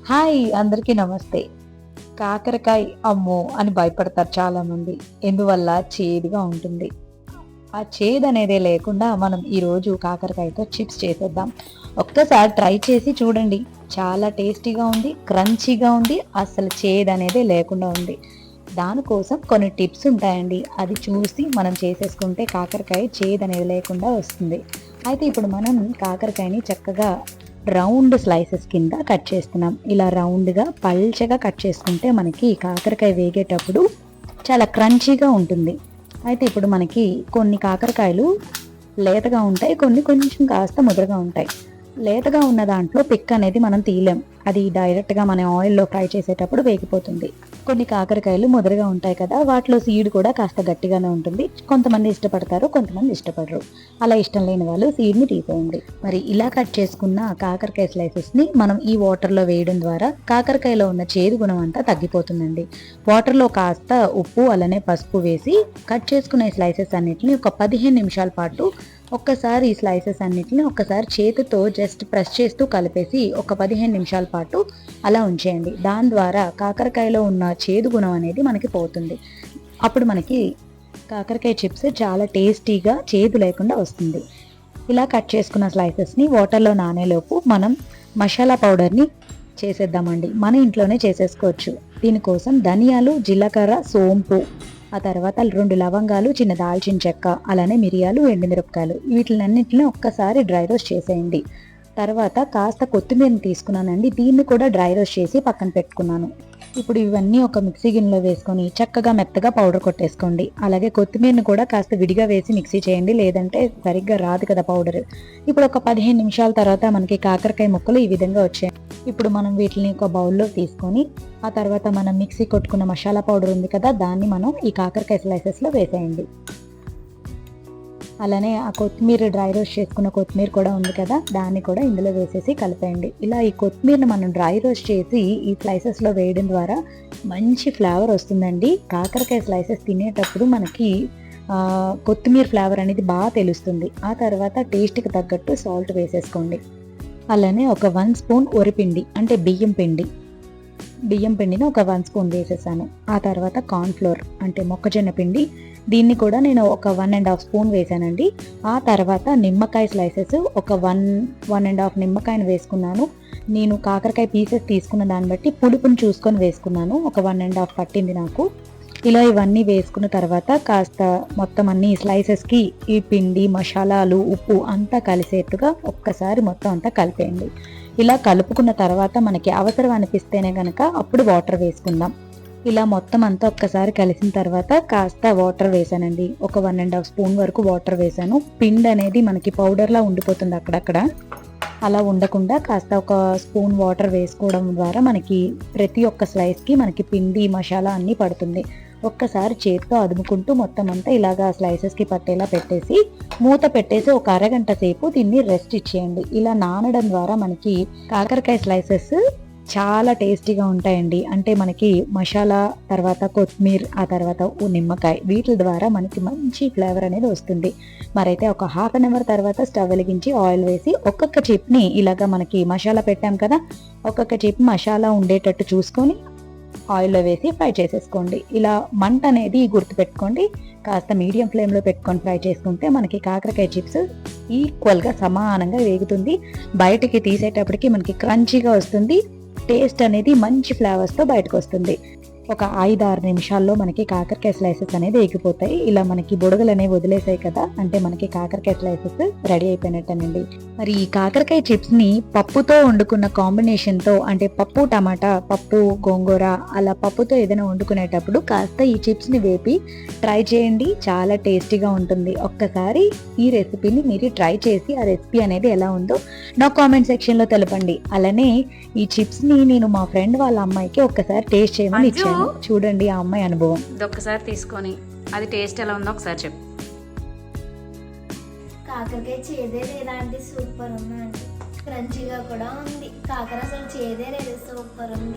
Hi! అందరికీ నమస్తే. కాకరకాయ అమ్మో! అని భయపడతారు చాలామంది. ఎందువల్ల? చేదుగా ఉంటుంది. ఆ చేదనేదే లేకుండా మనం ఈరోజు కాకరకాయతో చిప్స్ చేసేద్దాం. ఒక్కసారి ట్రై చేసి చూడండి. చాలా టేస్టీగా ఉంది, క్రంచీగా ఉంది, అసలు చేదనేదే లేకుండా ఉంది. దానికోసం కొన్ని టిప్స్ ఉంటాయండి. అది చూసి మనం చేసేసుకుంటే కాకరకాయ చేదనేది లేకుండా వస్తుంది. అయితే ఇప్పుడు మనం కాకరకాయని చక్కగా రౌండ్ స్లైసెస్ కింద కట్ చేస్తున్నాం. ఇలా రౌండ్‌గా పల్చగా కట్ చేసుకుంటే మనకి కాకరకాయ వేగేటప్పుడు చాలా క్రంచీగా ఉంటుంది. అయితే ఇప్పుడు మనకి కొన్ని కాకరకాయలు లేతగా ఉంటాయి. కొన్ని కొంచెం కాస్త ముదరగా ఉంటాయి. లేతగా ఉన్న దాంట్లో పిక్ అనేది మనం తీయలేం. అది డైరెక్ట్‌గా మనం ఆయిల్‌లో ఫ్రై చేసేటప్పుడు వేగిపోతుంది. కొన్ని కాకరకాయలు ముదరగా ఉంటాయి కదా! వాటిలో సీడ్ కూడా కాస్త గట్టిగానే ఉంటుంది. కొంతమంది ఇష్టపడతారు, కొంతమంది ఇష్టపడరు. అలా ఇష్టం లేని వాళ్ళు సీడ్‌ని తీసేయండి. మరి ఇలా కట్ చేసుకున్న కాకరకాయ స్లైసెస్‌ని మనం ఈ వాటర్‌లో వేయడం ద్వారా కాకరకాయలో ఉన్న చేదు గుణం అంతా తగ్గిపోతుందండి. వాటర్‌లో కాస్త ఉప్పు, అలానే పసుపు వేసి కట్ చేసుకున్న ఈ స్లైసెస్ అన్నిటిని ఒక 15 నిమిషాల పాటు ఒక్కసారి ఈ స్లైసెస్ అన్నిటిని ఒక్కసారి చేతితో జస్ట్ ప్రెస్ చేస్తూ కలిపేసి ఒక 15 నిమిషాల పాటు అలా ఉంచేయండి. దాని ద్వారా కాకరకాయలో ఉన్న చేదు గుణం అనేది మనకి పోతుంది. అప్పుడు మనకి కాకరకాయ చిప్స్ చాలా టేస్టీగా చేదు లేకుండా వస్తుంది. ఇలా కట్ చేసుకున్న స్లైసెస్ని వాటర్లో నానేలోపు మనం మసాలా పౌడర్ని చేసేద్దామండి. మన ఇంట్లోనే చేసేసుకోవచ్చు. దీనికోసం ధనియాలు, జీలకర్ర, సోంపు, ఆ తర్వాత 2 లవంగాలు, చిన్న దాల్చిన చెక్క, అలానే మిరియాలు, ఎండుమిరపకాయలు వీటిలన్నిటిని ఒక్కసారి డ్రై రోస్ట్ చేసేయండి. తర్వాత కాస్త కొత్తిమీరని తీసుకున్నానండి. దీన్ని కూడా డ్రై రోస్ట్ చేసి పక్కన పెట్టుకున్నాను. ఇప్పుడు ఇవన్నీ ఒక మిక్సీ గిన్నెలో వేసుకొని చక్కగా మెత్తగా పౌడర్ కొట్టేసుకోండి. అలాగే కొత్తిమీరని కూడా కాస్త విడిగా వేసి మిక్సీ చేయండి, లేదంటే సరిగ్గా రాదు కదా పౌడర్. ఇప్పుడు ఒక 15 నిమిషాల తర్వాత మనకి కాకరకాయ ముక్కలు ఈ విధంగా వచ్చాయి. ఇప్పుడు మనం వీటిని ఒక బౌల్లో తీసుకొని ఆ తర్వాత మనం మిక్సీ కొట్టుకున్న మసాలా పౌడర్ ఉంది కదా, దాన్ని మనం ఈ కాకరకాయ స్లైసెస్లో వేసేయండి. అలానే ఆ కొత్తిమీర డ్రై రోస్ట్ చేసుకున్న కొత్తిమీర కూడా ఉంది కదా, దాన్ని కూడా ఇందులో వేసేసి కలిపేయండి. ఇలా ఈ కొత్తిమీరని మనం డ్రై రోస్ట్ చేసి ఈ స్లైసెస్లో వేయడం ద్వారా మంచి ఫ్లేవర్ వస్తుందండి. కాకరకాయ స్లైసెస్ తినేటప్పుడు మనకి కొత్తిమీర ఫ్లేవర్ అనేది బాగా తెలుస్తుంది. ఆ తర్వాత టేస్ట్కి తగ్గట్టు సాల్ట్ వేసేసుకోండి. అలానే ఒక 1 స్పూన్ వరిపిండి అంటే బియ్యం పిండిని ఒక 1 స్పూన్ వేసేసాను. ఆ తర్వాత కార్న్‌ఫ్లోర్ అంటే మొక్కజొన్న పిండి, దీన్ని కూడా నేను ఒక 1 ½ స్పూన్ వేసానండి. ఆ తర్వాత నిమ్మకాయ స్లైసెస్ ఒక 1 ½ నిమ్మకాయని వేసుకున్నాను. నేను కాకరకాయ పీసెస్ తీసుకున్న దాన్ని బట్టి పులుపుని చూసుకొని వేసుకున్నాను. ఒక 1 ½ పట్టింది నాకు. ఇలా ఇవన్నీ వేసుకున్న తర్వాత కాస్త మొత్తం అన్ని స్లైసెస్కి ఈ పిండి, మసాలాలు, ఉప్పు అంతా కలిసేట్టుగా ఒక్కసారి మొత్తం అంతా కలిపేయండి. ఇలా కలుపుకున్న తర్వాత మనకి అవసరం అనిపిస్తేనే కనుక అప్పుడు వాటర్ వేసుకుందాం. ఇలా మొత్తం అంతా ఒక్కసారి కలిసిన తర్వాత కాస్త వాటర్ వేసానండి. ఒక 1 ½ స్పూన్ వరకు వాటర్ వేసాను. పిండి అనేది మనకి పౌడర్లా ఉండిపోతుంది అక్కడక్కడ. అలా ఉండకుండా కాస్త ఒక స్పూన్ వాటర్ వేసుకోవడం ద్వారా మనకి ప్రతి ఒక్క స్లైస్కి మనకి పిండి, మసాలా అన్నీ పడుతుంది. ఒక్కసారి చేతితో అదుముకుంటూ మొత్తం అంతా ఇలాగా స్లైసెస్కి పట్టేలా పెట్టేసి మూత పెట్టేసి ఒక అరగంట సేపు దీన్ని రెస్ట్ ఇచ్చేయండి. ఇలా నానడం ద్వారా మనకి కాకరకాయ స్లైసెస్ చాలా టేస్టీగా ఉంటాయండి. అంటే మనకి మసాలా, తర్వాత కొత్తిమీర, ఆ తర్వాత నిమ్మకాయ వీటి ద్వారా మనకి మంచి ఫ్లేవర్ అనేది వస్తుంది. మరైతే ఒక హాఫ్ అన్ అవర్ తర్వాత స్టవ్ వెలిగించి ఆయిల్ వేసి ఒక్కొక్క చిప్ని ఇలాగా మనకి మసాలా పెట్టాం కదా, ఒక్కొక్క చిప్ మసాలా ఉండేటట్టు చూసుకొని ఆయిల్లో వేసి ఫ్రై చేసేసుకోండి. ఇలా మంట అనేది గుర్తుపెట్టుకోండి, కాస్త మీడియం ఫ్లేమ్లో పెట్టుకొని ఫ్రై చేసుకుంటే మనకి కాకరకాయ చిప్స్ ఈక్వల్గా సమానంగా వేగుతుంది. బయటికి తీసేటప్పటికి మనకి క్రంచీగా వస్తుంది. టేస్ట్ అనేది మంచి ఫ్లేవర్స్తో బయటకు వస్తుంది. ఒక 5-6 నిమిషాల్లో మనకి కాకరకాయ స్లైసెస్ అనేది ఎగిపోతాయి. ఇలా మనకి బుడగలు అనేవి వదిలేసాయి కదా, అంటే మనకి కాకరకాయ స్లైసెస్ రెడీ అయిపోయినట్టేనండి. మరి ఈ కాకరకాయ చిప్స్ని పప్పుతో వండుకున్న కాంబినేషన్తో అంటే పప్పు టమాటా, పప్పు గోంగూర, అలా పప్పుతో ఏదైనా వండుకునేటప్పుడు కాస్త ఈ చిప్స్ని వేపి ట్రై చేయండి. చాలా టేస్టీగా ఉంటుంది. ఒక్కసారి ఈ రెసిపీని మీరు ట్రై చేసి ఆ రెసిపీ అనేది ఎలా ఉందో నా కామెంట్ సెక్షన్లో తెలపండి. అలానే ఈ చిప్స్ని నేను మా ఫ్రెండ్ వాళ్ళ అమ్మాయికి ఒక్కసారి టేస్ట్ చేయమని ఇచ్చాను. చూడండి ఆ అమ్మాయి అనుభవం. ఇది ఒక్కసారి తీసుకొని అది టేస్ట్ ఎలా ఉందో ఒకసారి చెప్పు. కాకరకాయ చేదే లేదా అంటే సూపర్ ఉందండి. క్రంచీగా కూడా ఉంది. కాకర అసలు చేదే లేదు, సూపర్ ఉంది.